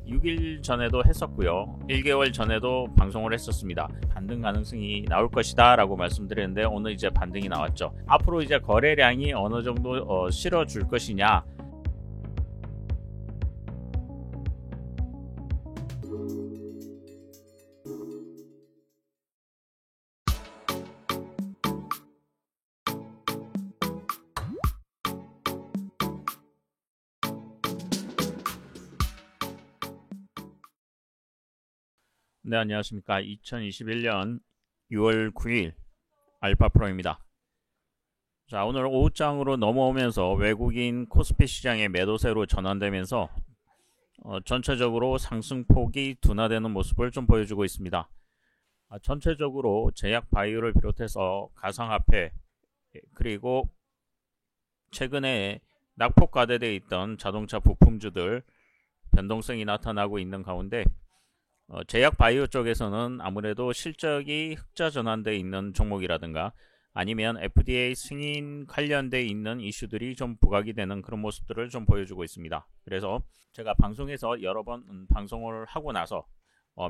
6일 전에도 했었고요. 1개월 전에도 방송을 했었습니다. 반등 가능성이 나올 것이다 라고 말씀드렸는데 오늘 이제 반등이 나왔죠. 앞으로 이제 거래량이 어느 정도 실어줄 것이냐, 네, 안녕하십니까. 2021년 6월 9일 알파프로입니다. 자, 오늘 오후장으로 넘어오면서 외국인 코스피 시장의 매도세로 전환되면서 전체적으로 상승폭이 둔화되는 모습을 좀 보여주고 있습니다. 전체적으로 제약 바이오를 비롯해서 가상화폐, 그리고 최근에 낙폭 과대되어 있던 자동차 부품주들 변동성이 나타나고 있는 가운데 제약 바이오 쪽에서는 아무래도 실적이 흑자 전환되어 있는 종목이라든가 아니면 FDA 승인 관련되어 있는 이슈들이 좀 부각이 되는 그런 모습들을 좀 보여주고 있습니다. 그래서 제가 방송에서 여러 번 방송을 하고 나서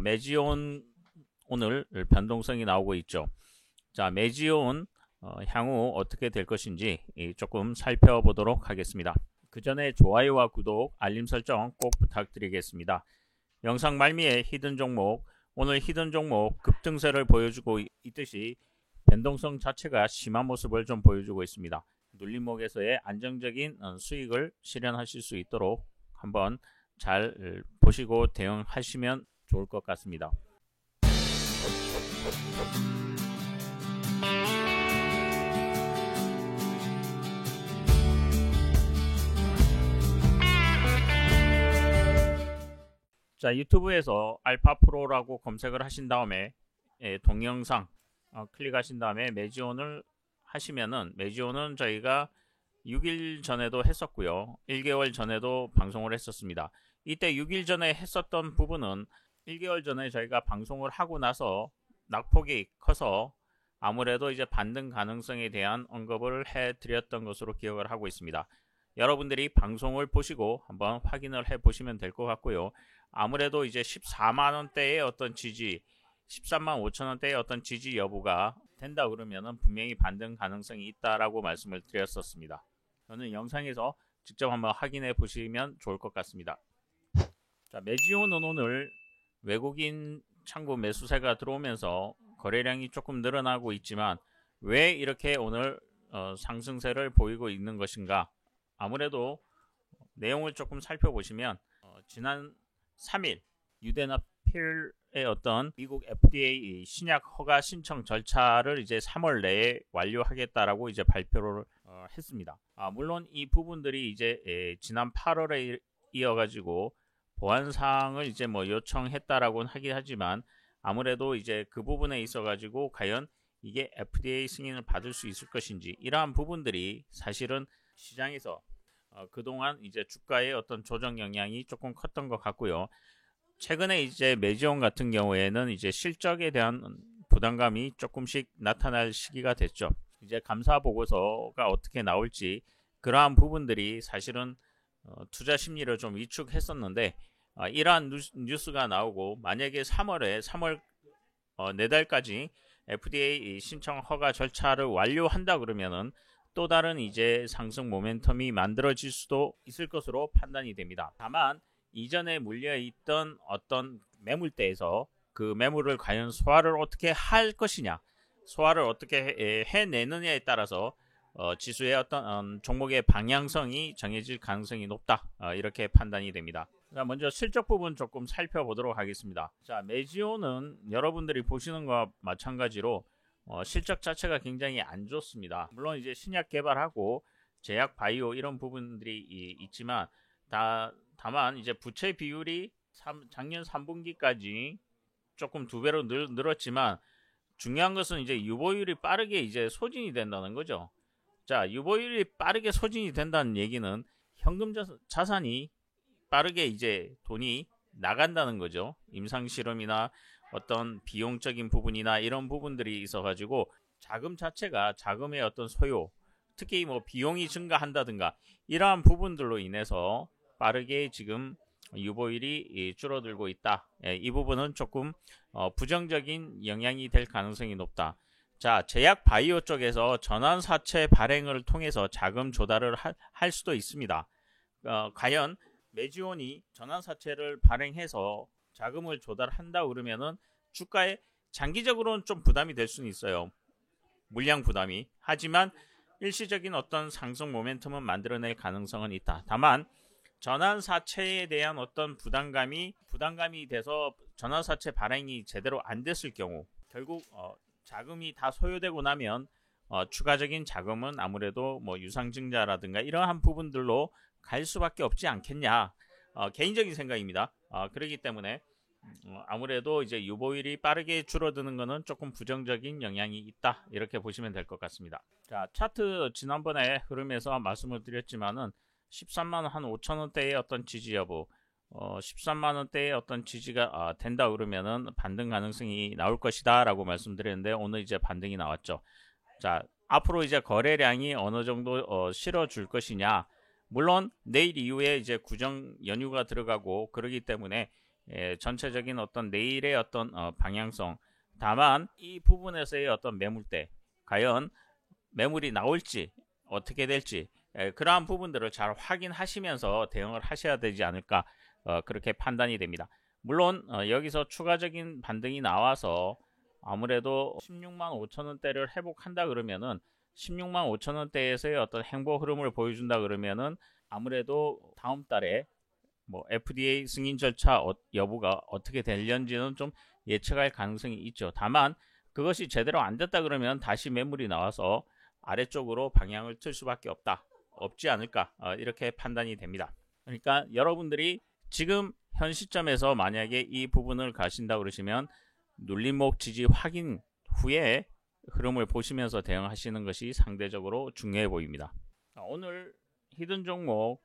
메지온 오늘 변동성이 나오고 있죠. 자, 메지온 향후 어떻게 될 것인지 조금 살펴보도록 하겠습니다. 그 전에 좋아요와 구독, 알림 설정 꼭 부탁드리겠습니다. 영상 말미에 히든 종목, 오늘 히든 종목 급등세를 보여주고 있듯이 변동성 자체가 심한 모습을 좀 보여주고 있습니다. 눌림목에서의 안정적인 수익을 실현하실 수 있도록 한번 잘 보시고 대응하시면 좋을 것 같습니다. 자, 유튜브에서 알파프로라고 검색을 하신 다음에 동영상 클릭하신 다음에 메지온을 하시면은, 메지온은 저희가 6일 전에도 했었고요. 1개월 전에도 방송을 했었습니다. 이때 6일 전에 했었던 부분은 1개월 전에 저희가 방송을 하고 나서 낙폭이 커서 아무래도 이제 반등 가능성에 대한 언급을 해드렸던 것으로 기억을 하고 있습니다. 여러분들이 방송을 보시고 한번 확인을 해 보시면 될 것 같고요. 아무래도 이제 14만원대의 어떤 지지, 13만 5천원대의 어떤 지지 여부가 된다 그러면은 분명히 반등 가능성이 있다라고 말씀을 드렸었습니다. 저는 영상에서 직접 한번 확인해 보시면 좋을 것 같습니다. 자, 메지온은 오늘 외국인 창구 매수세가 들어오면서 거래량이 조금 늘어나고 있지만 왜 이렇게 오늘 상승세를 보이고 있는 것인가? 아무래도 내용을 조금 살펴보시면 지난 3일 유대나필의 어떤 미국 FDA 신약 허가 신청 절차를 이제 3월 내에 완료하겠다라고 이제 발표를 했습니다. 물론 이 부분들이 이제 지난 8월에 이어가지고 보완사항을 이제 뭐 요청했다라고는 하긴 하지만 아무래도 이제 그 부분에 있어가지고 과연 이게 FDA 승인을 받을 수 있을 것인지, 이러한 부분들이 사실은 시장에서 그동안 이제 주가의 어떤 조정 영향이 조금 컸던 것 같고요. 최근에 이제 메지온 같은 경우에는 이제 실적에 대한 부담감이 조금씩 나타날 시기가 됐죠. 이제 감사 보고서가 어떻게 나올지, 그러한 부분들이 사실은 투자 심리를 좀 위축했었는데 이러한 뉴스가 나오고 만약에 3월 내달까지 FDA 신청 허가 절차를 완료한다 그러면은 또 다른 이제 상승 모멘텀이 만들어질 수도 있을 것으로 판단이 됩니다. 다만 이전에 물려있던 어떤 매물대에서 그 매물을 과연 소화를 어떻게 할 것이냐, 소화를 어떻게 해내느냐에 따라서 지수의 어떤 종목의 방향성이 정해질 가능성이 높다, 이렇게 판단이 됩니다. 자, 먼저 실적 부분 조금 살펴보도록 하겠습니다. 자, 메지온은 여러분들이 보시는 것과 마찬가지로 실적 자체가 굉장히 안 좋습니다. 물론 이제 신약 개발하고 제약 바이오 이런 부분들이 있지만 다만 이제 부채 비율이 작년 3분기까지 조금 2배로 늘었지만 중요한 것은 이제 유보율이 빠르게 이제 소진이 된다는 거죠. 자, 유보율이 빠르게 소진이 된다는 얘기는 현금 자산이 빠르게 이제 돈이 나간다는 거죠. 임상 실험이나 어떤 비용적인 부분이나 이런 부분들이 있어가지고 자금 자체가, 자금의 어떤 소요, 특히 뭐 비용이 증가한다든가 이러한 부분들로 인해서 빠르게 지금 유보율이 줄어들고 있다. 이 부분은 조금 부정적인 영향이 될 가능성이 높다. 자, 제약 바이오 쪽에서 전환사채 발행을 통해서 자금 조달을 할 수도 있습니다. 과연 메지온이 전환사채를 발행해서 자금을 조달한다 그러면은 주가에 장기적으로는 좀 부담이 될 수는 있어요. 물량 부담이. 하지만 일시적인 어떤 상승 모멘텀은 만들어낼 가능성은 있다. 다만 전환사채에 대한 어떤 부담감이 돼서 전환사채 발행이 제대로 안 됐을 경우 결국 자금이 다 소요되고 나면 추가적인 자금은 아무래도 뭐 유상증자라든가 이러한 부분들로 갈 수밖에 없지 않겠냐. 개인적인 생각입니다. 그렇기 때문에 아무래도 이제 유보율이 빠르게 줄어드는 것은 조금 부정적인 영향이 있다. 이렇게 보시면 될 것 같습니다. 자, 차트 지난번에 흐름에서 말씀을 드렸지만은 13만원 한 5천원대의 어떤 지지 여부, 13만원대의 어떤 지지가 된다 그러면은 반등 가능성이 나올 것이다 라고 말씀드렸는데 오늘 이제 반등이 나왔죠. 자, 앞으로 이제 거래량이 어느 정도 실어줄 것이냐. 물론 내일 이후에 이제 구정 연휴가 들어가고 그러기 때문에 전체적인 어떤 내일의 어떤 방향성, 다만 이 부분에서의 어떤 매물대, 과연 매물이 나올지 어떻게 될지 그러한 부분들을 잘 확인하시면서 대응을 하셔야 되지 않을까 그렇게 판단이 됩니다. 물론 여기서 추가적인 반등이 나와서 아무래도 16만 5천원대를 회복한다 그러면은 16만 5천원대에서의 어떤 행보 흐름을 보여준다 그러면은 아무래도 다음 달에 뭐 FDA 승인 절차 여부가 어떻게 될는지는 좀 예측할 가능성이 있죠. 다만 그것이 제대로 안 됐다 그러면 다시 매물이 나와서 아래쪽으로 방향을 틀 수밖에 없지 않을까 이렇게 판단이 됩니다. 그러니까 여러분들이 지금 현 시점에서 만약에 이 부분을 가신다 그러시면 눌림목 지지 확인 후에 흐름을 보시면서 대응하시는 것이 상대적으로 중요해 보입니다. 오늘 히든 종목,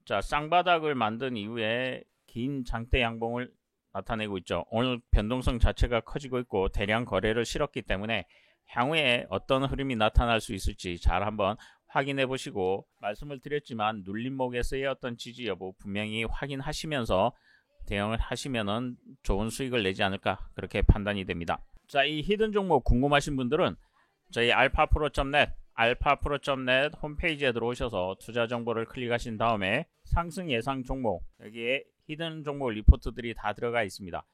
자, 쌍바닥을 만든 이후에 긴 장대 양봉을 나타내고 있죠. 오늘 변동성 자체가 커지고 있고 대량 거래를 실었기 때문에 향후에 어떤 흐름이 나타날 수 있을지 잘 한번 확인해 보시고, 말씀을 드렸지만 눌림목에서의 어떤 지지 여부 분명히 확인하시면서 대응을 하시면은 좋은 수익을 내지 않을까 그렇게 판단이 됩니다. 자, 이 히든 종목 궁금하신 분들은 저희 alphapro.net 홈페이지에 들어오셔서 투자 정보를 클릭하신 다음에 상승 예상 종목, 여기에 히든 종목 리포트들이 다 들어가 있습니다.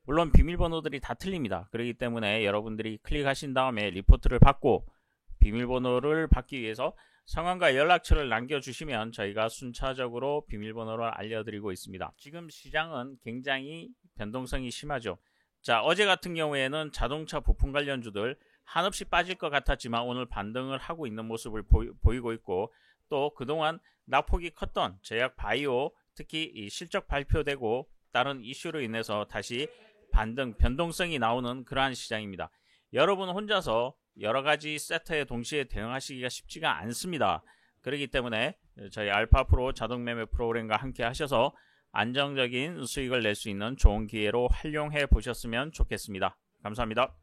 물론 비밀번호들이 다 틀립니다. 그렇기 때문에 여러분들이 클릭하신 다음에 리포트를 받고 비밀번호를 받기 위해서 성함과 연락처를 남겨주시면 저희가 순차적으로 비밀번호를 알려드리고 있습니다. 지금 시장은 굉장히 변동성이 심하죠. 자, 어제 같은 경우에는 자동차 부품 관련주들 한없이 빠질 것 같았지만 오늘 반등을 하고 있는 모습을 보이고 있고, 또 그동안 낙폭이 컸던 제약 바이오, 특히 이 실적 발표되고 다른 이슈로 인해서 다시 반등, 변동성이 나오는 그러한 시장입니다. 여러분 혼자서 여러가지 세터에 동시에 대응하시기가 쉽지가 않습니다. 그렇기 때문에 저희 알파프로 자동매매 프로그램과 함께 하셔서 안정적인 수익을 낼 수 있는 좋은 기회로 활용해 보셨으면 좋겠습니다. 감사합니다.